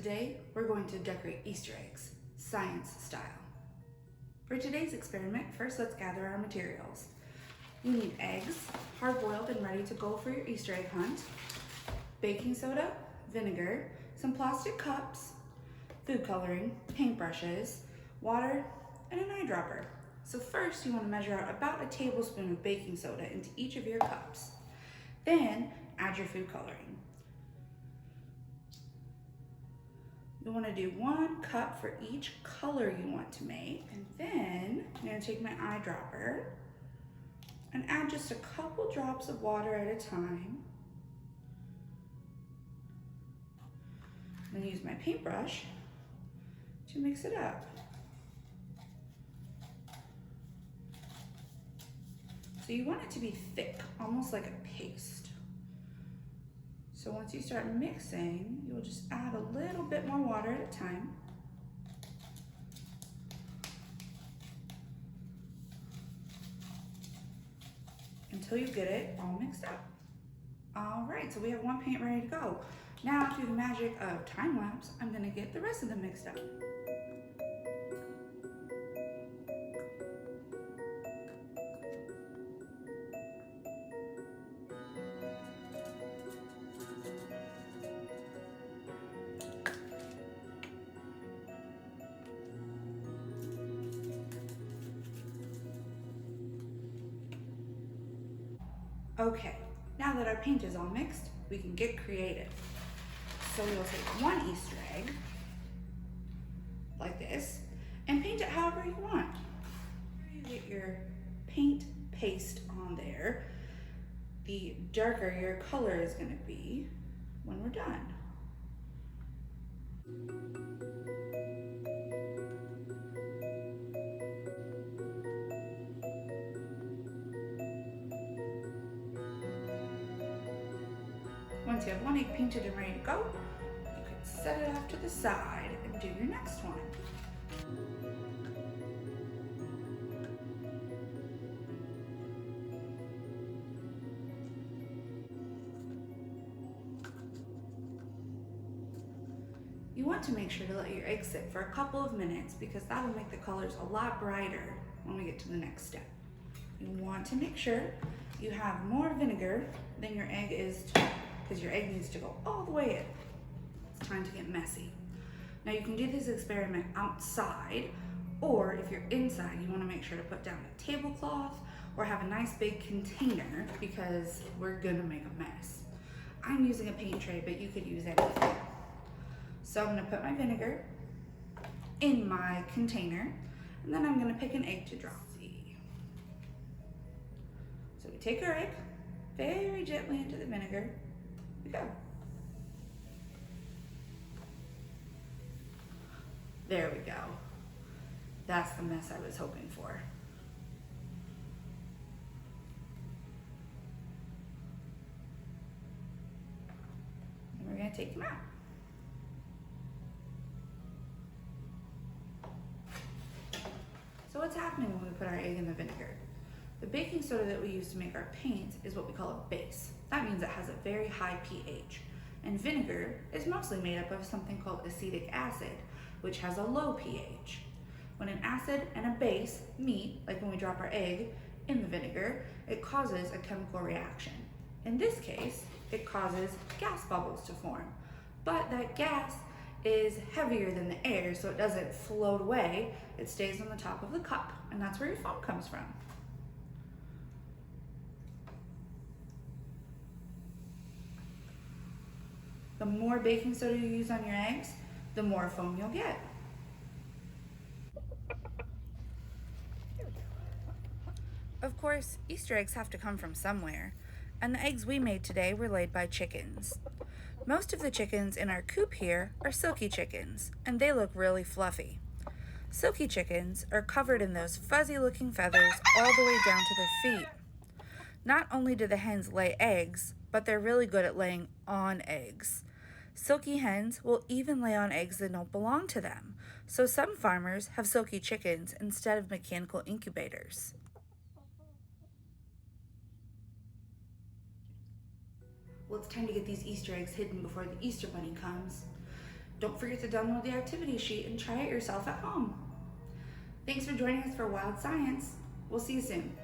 Today, we're going to decorate Easter eggs, science style. For today's experiment, first let's gather our materials. You need eggs, hard-boiled and ready to go for your Easter egg hunt, baking soda, vinegar, some plastic cups, food coloring, paintbrushes, water, and an eyedropper. So first, you want to measure out about a tablespoon of baking soda into each of your cups. Then, add your food coloring. You want to do 1 cup for each color you want to make. And then I'm going to take my eyedropper and add just a couple drops of water at a time. Then use my paintbrush to mix it up. So you want it to be thick, almost like a paste. So once you start mixing, you'll just add a little bit more water at a time. Until you get it all mixed up. All right, so we have one paint ready to go. Now, through the magic of time lapse, I'm gonna get the rest of them mixed up. Okay, now that our paint is all mixed, we can get creative. So you'll take one Easter egg, like this, and paint it however you want. You get your paint paste on there. The darker your color is gonna be when we're done. Once you have one egg painted and ready to go, you can set it off to the side and do your next one. You want to make sure to let your egg sit for a couple of minutes because that'll make the colors a lot brighter when we get to the next step. You want to make sure you have more vinegar than your egg is because your egg needs to go all the way in. It's time to get messy. Now you can do this experiment outside, or if you're inside, you want to make sure to put down a tablecloth or have a nice big container because we're gonna make a mess. I'm using a paint tray, but you could use anything. So I'm gonna put my vinegar in my container, and then I'm gonna pick an egg to drop. So we take our egg very gently into the vinegar. We go. There we go. That's the mess I was hoping for. And we're gonna take them out. So what's happening when we put our egg in the vinegar? The baking soda that we use to make our paints is what we call a base. That means it has a very high pH. And vinegar is mostly made up of something called acetic acid, which has a low pH. When an acid and a base meet, like when we drop our egg in the vinegar, it causes a chemical reaction. In this case, it causes gas bubbles to form. But that gas is heavier than the air, so it doesn't float away. It stays on the top of the cup, and that's where your foam comes from. The more baking soda you use on your eggs, the more foam you'll get. Of course, Easter eggs have to come from somewhere, and the eggs we made today were laid by chickens. Most of the chickens in our coop here are silky chickens, and they look really fluffy. Silky chickens are covered in those fuzzy-looking feathers all the way down to their feet. Not only do the hens lay eggs, but they're really good at laying on eggs. Silky hens will even lay on eggs that don't belong to them, so some farmers have silky chickens instead of mechanical incubators. Well, it's time to get these Easter eggs hidden before the Easter Bunny comes. Don't forget to download the activity sheet and try it yourself at home. Thanks for joining us for Wild Science. We'll see you soon.